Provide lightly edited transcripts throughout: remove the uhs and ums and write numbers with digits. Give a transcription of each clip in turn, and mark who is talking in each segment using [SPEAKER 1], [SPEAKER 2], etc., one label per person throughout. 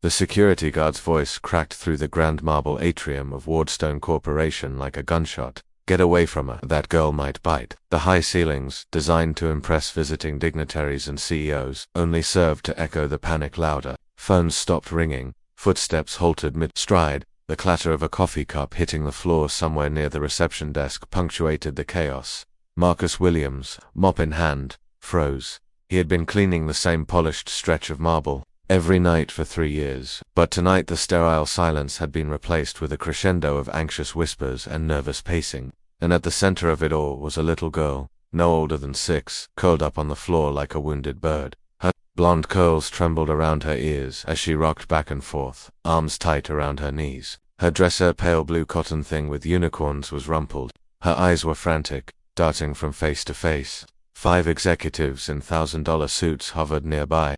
[SPEAKER 1] The security guard's voice cracked through the grand marble atrium of Wardstone Corporation like a gunshot. Get away from her, that girl might bite. The high ceilings, designed to impress visiting dignitaries and CEOs, only served to echo the panic louder. Phones stopped ringing, footsteps halted mid-stride, the clatter of a coffee cup hitting the floor somewhere near the reception desk punctuated the chaos. Marcus Williams, mop in hand, froze. He had been cleaning the same polished stretch of marble every night for 3 years, but tonight the sterile silence had been replaced with a crescendo of anxious whispers and nervous pacing, and at the center of it all was a little girl, no older than 6, curled up on the floor like a wounded bird. Her blonde curls trembled around her ears as she rocked back and forth, arms tight around her knees. Her dresser, pale blue cotton thing with unicorns, was rumpled. Her eyes were frantic, darting from face to face. 5 executives in $1,000 suits hovered nearby,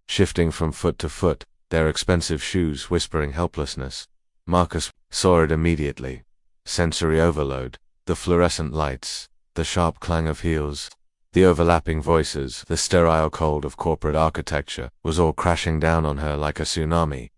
[SPEAKER 1] shifting from foot to foot, their expensive shoes whispering helplessness. Marcus saw it immediately. Sensory overload, the fluorescent lights, the sharp clang of heels, the overlapping voices, the sterile cold of corporate architecture, was all crashing down on her like a tsunami.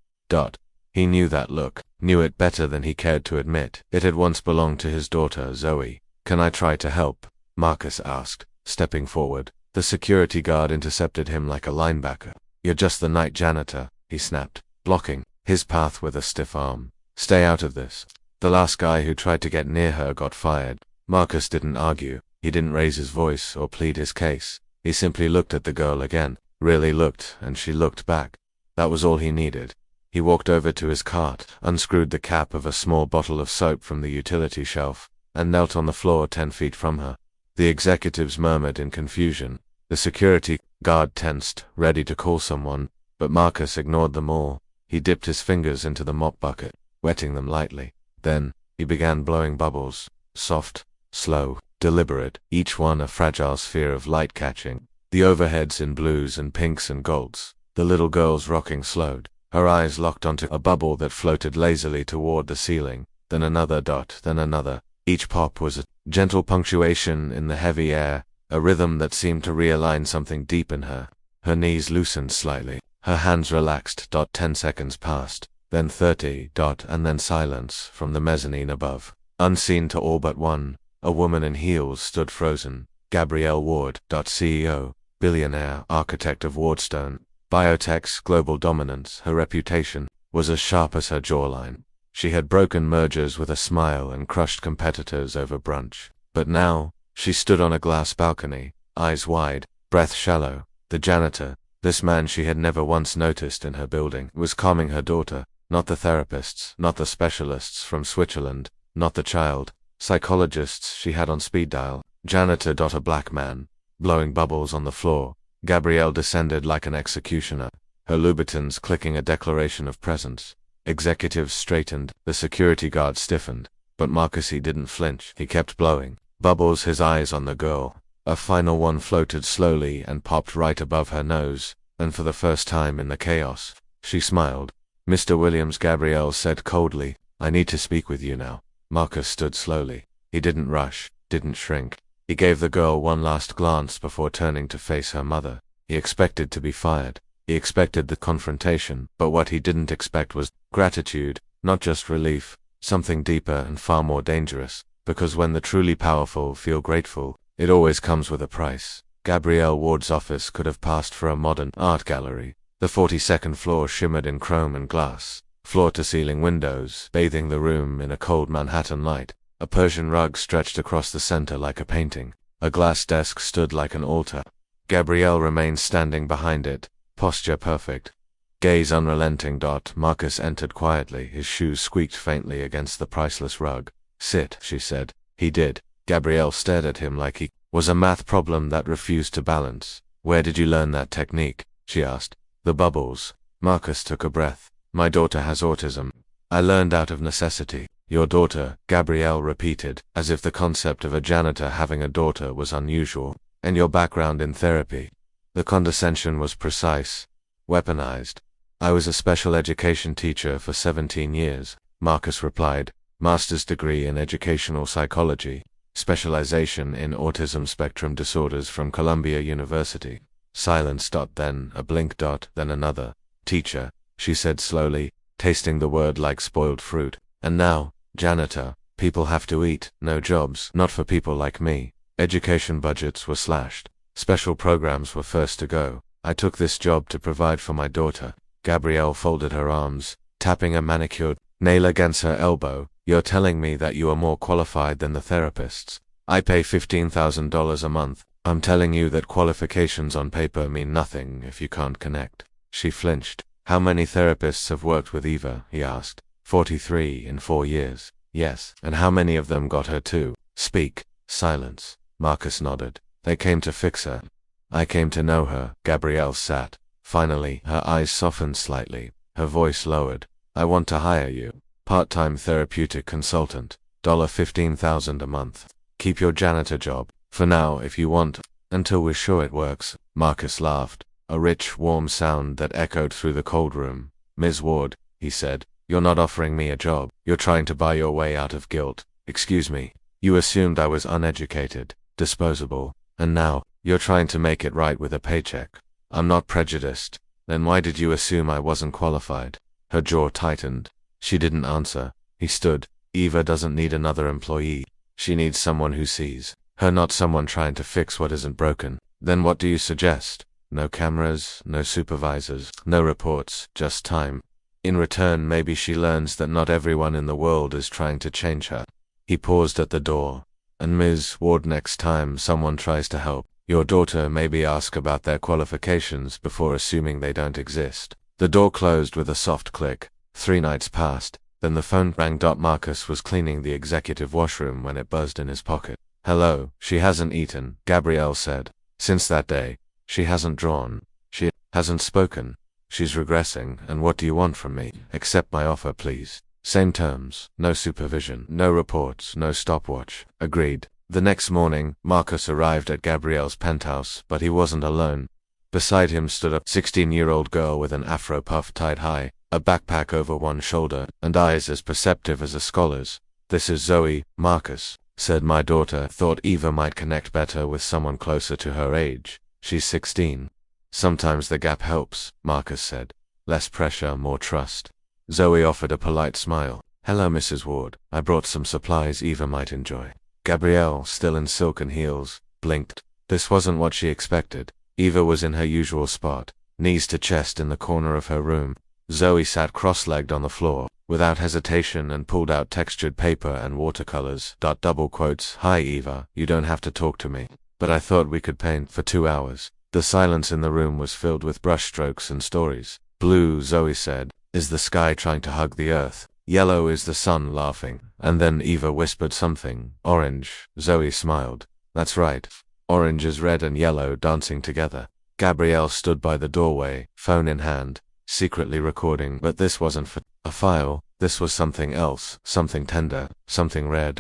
[SPEAKER 1] He knew that look, knew it better than he cared to admit. It had once belonged to his daughter, Zoe. "Can I try to help?" Marcus asked, stepping forward. The security guard intercepted him like a linebacker. "You're just the night janitor," he snapped, blocking his path with a stiff arm. "Stay out of this." The last guy who tried to get near her got fired. Marcus didn't argue. He didn't raise his voice or plead his case. He simply looked at the girl again, really looked, and she looked back. That was all he needed. He walked over to his cart, unscrewed the cap of a small bottle of soap from the utility shelf, and knelt on the floor 10 feet from her. The executives murmured in confusion. The security guard tensed, ready to call someone, but Marcus ignored them all. He dipped his fingers into the mop bucket, wetting them lightly. Then, he began blowing bubbles, soft, slow, deliberate, each one a fragile sphere of light catching. The overheads in blues and pinks and golds. The little girl's rocking slowed. Her eyes locked onto a bubble that floated lazily toward the ceiling, then another dot, then another. Each pop was a gentle punctuation in the heavy air, a rhythm that seemed to realign something deep in her. Her knees loosened slightly. Her hands relaxed. 10 seconds passed, then 30. And then silence from the mezzanine above. Unseen to all but one, a woman in heels stood frozen. Gabrielle Ward, CEO, billionaire, architect of Wardstone. Biotech's global dominance, her reputation, was as sharp as her jawline. She had broken mergers with a smile and crushed competitors over brunch. But now, she stood on a glass balcony, eyes wide, breath shallow. The janitor, this man she had never once noticed in her building, was calming her daughter, not the therapists, not the specialists from Switzerland, not the child psychologists she had on speed dial. Janitor. A black man, blowing bubbles on the floor. Gabrielle descended like an executioner, her Louboutins clicking a declaration of presence. Executives straightened, the security guard stiffened, but Marcus didn't flinch. He kept blowing bubbles, his eyes on the girl. A final one floated slowly and popped right above her nose, and for the first time in the chaos, she smiled. "Mr. Williams," Gabrielle said coldly, "I need to speak with you now." Marcus stood slowly. He didn't rush, didn't shrink. He gave the girl one last glance before turning to face her mother. He expected to be fired. He expected the confrontation, but what he didn't expect was gratitude, not just relief, something deeper and far more dangerous, because when the truly powerful feel grateful, it always comes with a price. Gabrielle Ward's office could have passed for a modern art gallery. The 42nd floor shimmered in chrome and glass, floor-to-ceiling windows bathing the room in a cold Manhattan light. A Persian rug stretched across the center like a painting. A glass desk stood like an altar. Gabrielle remained standing behind it, posture perfect, gaze unrelenting. Marcus entered quietly, his shoes squeaked faintly against the priceless rug. "Sit," she said. He did. Gabrielle stared at him like he was a math problem that refused to balance. "Where did you learn that technique?" she asked. "The bubbles." Marcus took a breath. "My daughter has autism. I learned out of necessity." "Your daughter," Gabrielle repeated, as if the concept of a janitor having a daughter was unusual. "And your background in therapy." The condescension was precise, weaponized. "I was a special education teacher for 17 years, Marcus replied. "Master's degree in educational psychology, specialization in autism spectrum disorders from Columbia University." Silence. Then a blink. Then another. "Teacher." she said slowly, tasting the word like spoiled fruit. And now, janitor, people have to eat, no jobs, not for people like me. Education budgets were slashed. Special programs were first to go. I took this job to provide for my daughter. Gabrielle folded her arms, tapping a manicured nail against her elbow. You're telling me that you are more qualified than the therapists? I pay $15,000 a month. I'm telling you that qualifications on paper mean nothing if you can't connect. She flinched. How many therapists have worked with Eva? He asked. 43 in 4 years. Yes. And how many of them got her too? Speak. Silence. Marcus nodded. They came to fix her. I came to know her. Gabrielle sat. Finally, her eyes softened slightly. Her voice lowered. I want to hire you. Part-time therapeutic consultant. $15,000 a month. Keep your janitor job. For now, if you want. Until we're sure it works. Marcus laughed. A rich, warm sound that echoed through the cold room. Ms. Ward, he said, you're not offering me a job. You're trying to buy your way out of guilt. Excuse me. You assumed I was uneducated, disposable, and now, you're trying to make it right with a paycheck. I'm not prejudiced. Then why did you assume I wasn't qualified? Her jaw tightened. She didn't answer. He stood. Eva doesn't need another employee. She needs someone who sees her, not someone trying to fix what isn't broken. Then what do you suggest? No cameras, no supervisors, no reports, just time. In return, maybe she learns that not everyone in the world is trying to change her. He paused at the door. And Ms. Ward, next time someone tries to help your daughter, maybe ask about their qualifications before assuming they don't exist. The door closed with a soft click. 3 nights passed. Then the phone rang. Marcus was cleaning the executive washroom when it buzzed in his pocket. Hello, she hasn't eaten, Gabrielle said. Since that day, she hasn't drawn. She hasn't spoken. She's regressing, and what do you want from me? Accept my offer, please. Same terms, no supervision, no reports, no stopwatch. Agreed. The next morning, Marcus arrived at Gabrielle's penthouse, but he wasn't alone. Beside him stood a 16-year-old girl with an afro puff tied high, a backpack over one shoulder, and eyes as perceptive as a scholar's. This is Zoe, Marcus said. My daughter thought Eva might connect better with someone closer to her age. She's 16. Sometimes the gap helps, Marcus said. Less pressure, more trust. Zoe offered a polite smile. Hello, Mrs. Ward. I brought some supplies Eva might enjoy. Gabrielle, still in silken heels, blinked. This wasn't what she expected. Eva was in her usual spot, knees to chest in the corner of her room. Zoe sat cross-legged on the floor, without hesitation, and pulled out textured paper and watercolors. Double quotes. Hi Eva, you don't have to talk to me. But I thought we could paint for 2 hours. The silence in the room was filled with brushstrokes and stories. Blue, Zoe said, is the sky trying to hug the earth. Yellow is the sun laughing. And then Eva whispered something. Orange. Zoe smiled. That's right. Orange is red and yellow dancing together. Gabrielle stood by the doorway, phone in hand, secretly recording. But this wasn't for a file. This was something else, something tender, something rare.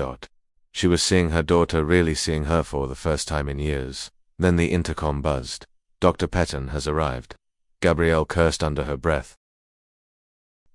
[SPEAKER 1] She was seeing her daughter, really seeing her for the first time in years. Then the intercom buzzed. Dr. Petton has arrived. Gabrielle cursed under her breath.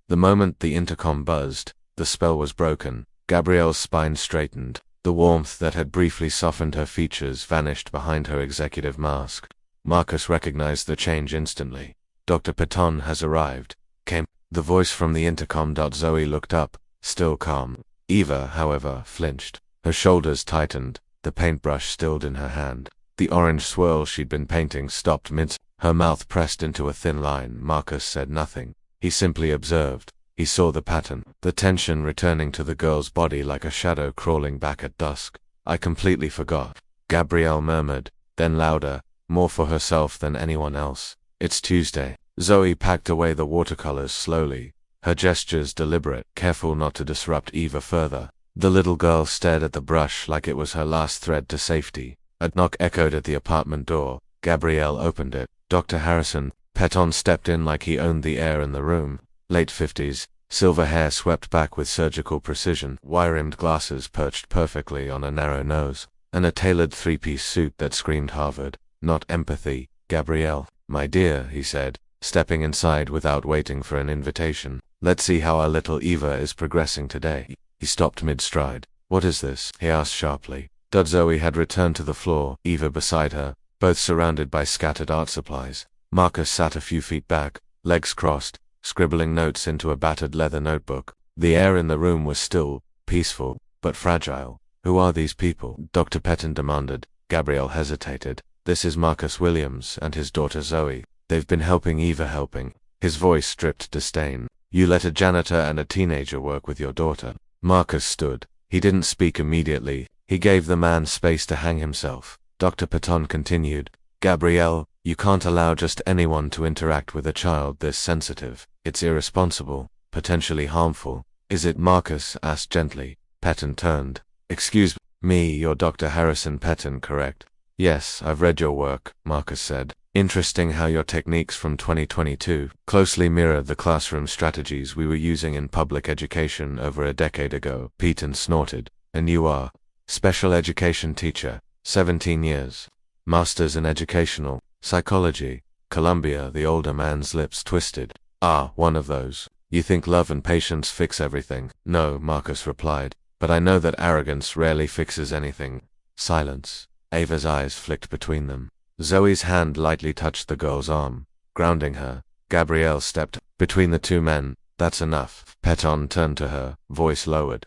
[SPEAKER 1] The moment the intercom buzzed, the spell was broken. Gabrielle's spine straightened. The warmth that had briefly softened her features vanished behind her executive mask. Marcus recognized the change instantly. Dr. Petton has arrived. Came the voice from the intercom. Zoe looked up, still calm. Eva, however, flinched. Her shoulders tightened, the paintbrush stilled in her hand. The orange swirl she'd been painting stopped mid. Her mouth pressed into a thin line. Marcus said nothing. He simply observed. He saw the pattern, the tension returning to the girl's body like a shadow crawling back at dusk. I completely forgot, Gabrielle murmured, then louder, more for herself than anyone else. It's Tuesday. Zoe packed away the watercolors slowly, her gestures deliberate, careful not to disrupt Eva further. The little girl stared at the brush like it was her last thread to safety. A knock echoed at the apartment door. Gabrielle opened it. Dr. Harrison. Petton stepped in like he owned the air in the room. Late 50s, silver hair swept back with surgical precision, wire-rimmed glasses perched perfectly on a narrow nose, and a tailored 3-piece suit that screamed Harvard, not empathy. Gabrielle, my dear, he said, stepping inside without waiting for an invitation. Let's see how our little Eva is progressing today. He stopped mid-stride. What is this? He asked sharply. Zoe had returned to the floor, Eva beside her, both surrounded by scattered art supplies. Marcus sat a few feet back, legs crossed, scribbling notes into a battered leather notebook. The air in the room was still, peaceful, but fragile. Who are these people? Dr. Petton demanded. Gabrielle hesitated. This is Marcus Williams and his daughter Zoe. They've been helping Eva helping. His voice stripped disdain. You let a janitor and a teenager work with your daughter. Marcus stood. He didn't speak immediately. He gave the man space to hang himself. Dr. Petton continued. Gabrielle, you can't allow just anyone to interact with a child this sensitive. It's irresponsible, potentially harmful. Is it? Marcus asked gently. Petton turned. Excuse me, you're Dr. Harrison Petton, correct? Yes, I've read your work, Marcus said. Interesting how your techniques from 2022 closely mirror the classroom strategies we were using in public education over a decade ago. Petton snorted. And you are? Special education teacher, 17 years. Masters in educational psychology, Columbia. The older man's lips twisted. Ah, one of those. You think love and patience fix everything? No, Marcus replied. But I know that arrogance rarely fixes anything. Silence. Ava's eyes flicked between them. Zoe's hand lightly touched the girl's arm, grounding her. Gabrielle stepped between the two men. That's enough. Petton turned to her, voice lowered.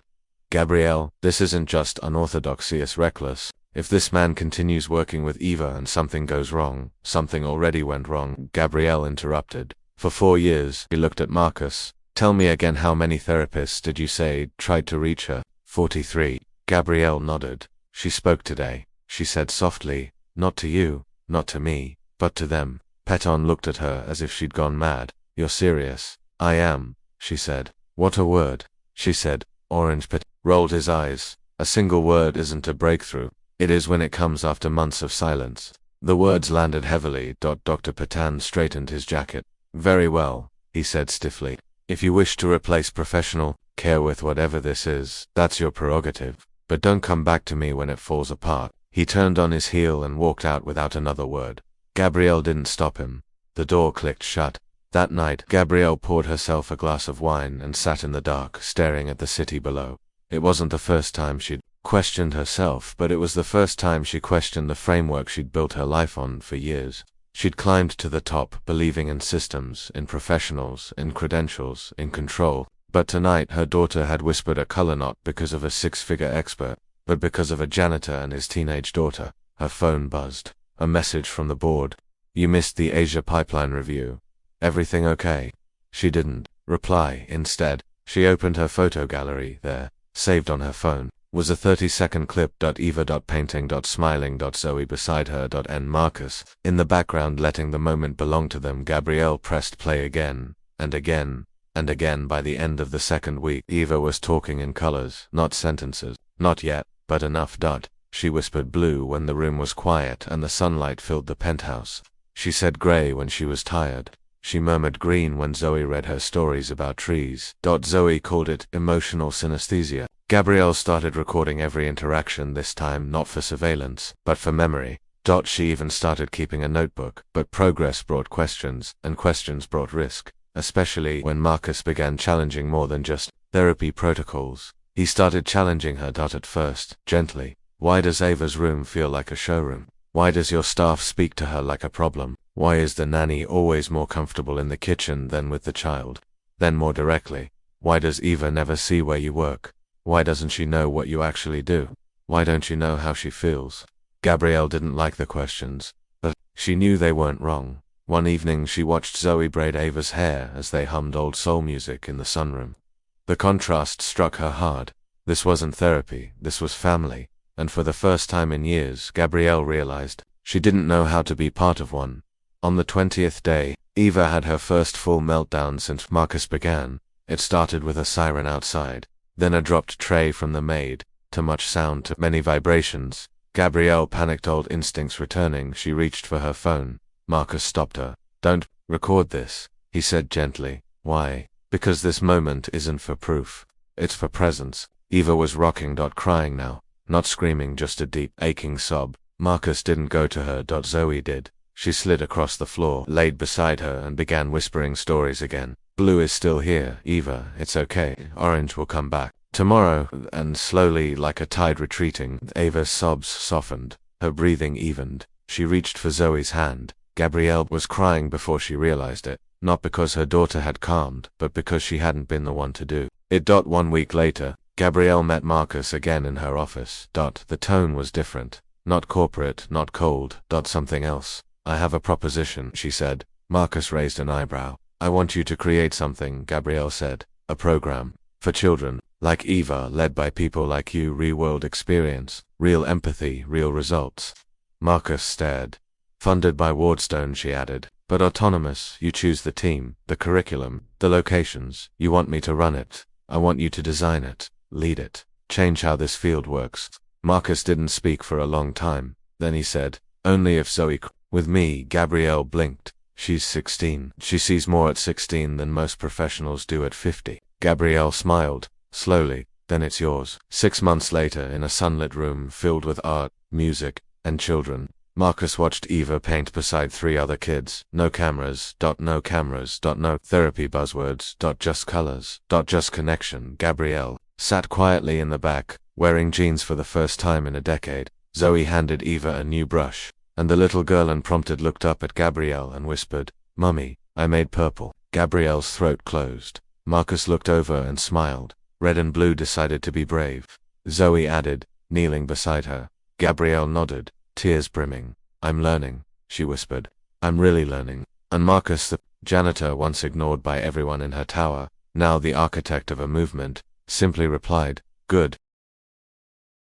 [SPEAKER 1] Gabrielle, this isn't just unorthodox, it's reckless. If this man continues working with Eva and something goes wrong, something already went wrong. Gabrielle interrupted. For 4 years, he looked at Marcus. Tell me again, how many therapists did you say tried to reach her? 43. Gabrielle nodded. She spoke today. She said softly, not to you, not to me, but to them. Petton looked at her as if she'd gone mad. You're serious? I am, she said. What a word, she said. Orange Petton rolled his eyes. A single word isn't a breakthrough. It is when it comes after months of silence. The words landed heavily. Dr. Petton straightened his jacket. Very well, he said stiffly. If you wish to replace professional care with whatever this is, that's your prerogative. But don't come back to me when it falls apart. He turned on his heel and walked out without another word. Gabrielle didn't stop him. The door clicked shut. That night, Gabrielle poured herself a glass of wine and sat in the dark, staring at the city below. It wasn't the first time she'd questioned herself, but it was the first time she questioned the framework she'd built her life on for years. She'd climbed to the top, believing in systems, in professionals, in credentials, in control. But tonight her daughter had whispered a color not because of a 6-figure expert, but because of a janitor and his teenage daughter. Her phone buzzed. A message from the board. You missed the Asia Pipeline review. Everything okay? She didn't reply. Instead, she opened her photo gallery. There, saved on her phone, was a 30-second clip. Eva.painting.smiling.zoe beside her. N Marcus in the background, letting the moment belong to them. Gabrielle pressed play again, and again, and again. By the end of the second week, Eva was talking in colors, not sentences. Not yet, but enough. She whispered blue when the room was quiet and the sunlight filled the penthouse. She said gray when she was tired. She murmured green when Zoe read her stories about trees. Zoe called it emotional synesthesia. Gabrielle started recording every interaction, this time not for surveillance, but for memory. She even started keeping a notebook, but progress brought questions, and questions brought risk, especially when Marcus began challenging more than just therapy protocols. He started challenging her. At first, gently. Why does Ava's room feel like a showroom? Why does your staff speak to her like a problem? Why is the nanny always more comfortable in the kitchen than with the child? Then more directly, why does Eva never see where you work? Why doesn't she know what you actually do? Why don't you know how she feels? Gabrielle didn't like the questions, but she knew they weren't wrong. One evening she watched Zoe braid Ava's hair as they hummed old soul music in the sunroom. The contrast struck her hard. This wasn't therapy, this was family, and for the first time in years, Gabrielle realized she didn't know how to be part of one. On the 20th day, Eva had her first full meltdown since Marcus began. It started with a siren outside, then a dropped tray from the maid, too much sound, too many vibrations. Gabrielle panicked, old instincts returning. She reached for her phone. Marcus stopped her. Don't record this, he said gently. Why? Because this moment isn't for proof. It's for presence. Eva was rocking, crying now. Not screaming, just a deep, aching sob. Marcus didn't go to her. Zoe did. She slid across the floor, laid beside her, and began whispering stories again. Blue is still here, Eva, it's okay. Orange will come back tomorrow. And slowly, like a tide retreating, Ava's sobs softened. Her breathing evened. She reached for Zoe's hand. Gabrielle was crying before she realized it. not because her daughter had calmed, but because she hadn't been the one to do it. 1 week later, Gabrielle met Marcus again in her office. The tone was different. Not corporate, not cold. Something else. I have a proposition, she said. Marcus raised an eyebrow. I want you to create something, Gabrielle said. A program. For children. Like Eva, led by people like you. Real-world experience. Real empathy, real results. Marcus stared. Funded by Wardstone, she added. But autonomous. You choose the team, the curriculum, the locations. You want me to run it. I want you to design it. Lead it. Change how this field works. Marcus didn't speak for a long time. Then he said, only if Zoe with me. Gabrielle blinked. She's 16. She sees more at 16 than most professionals do at 50. Gabrielle smiled, slowly. Then it's yours. 6 months later, in a sunlit room filled with art, music, and children, Marcus watched Eva paint beside 3 other kids. No cameras. No cameras. No therapy buzzwords. Just colors. Just connection. Gabrielle sat quietly in the back, wearing jeans for the first time in a decade. Zoe handed Eva a new brush, and the little girl unprompted looked up at Gabrielle and whispered, Mummy, I made purple. Gabrielle's throat closed. Marcus looked over and smiled. Red and blue decided to be brave. Zoe added, kneeling beside her. Gabrielle nodded, tears brimming. I'm learning, she whispered. I'm really learning. And Marcus, the janitor once ignored by everyone in her tower, now the architect of a movement, simply replied, good.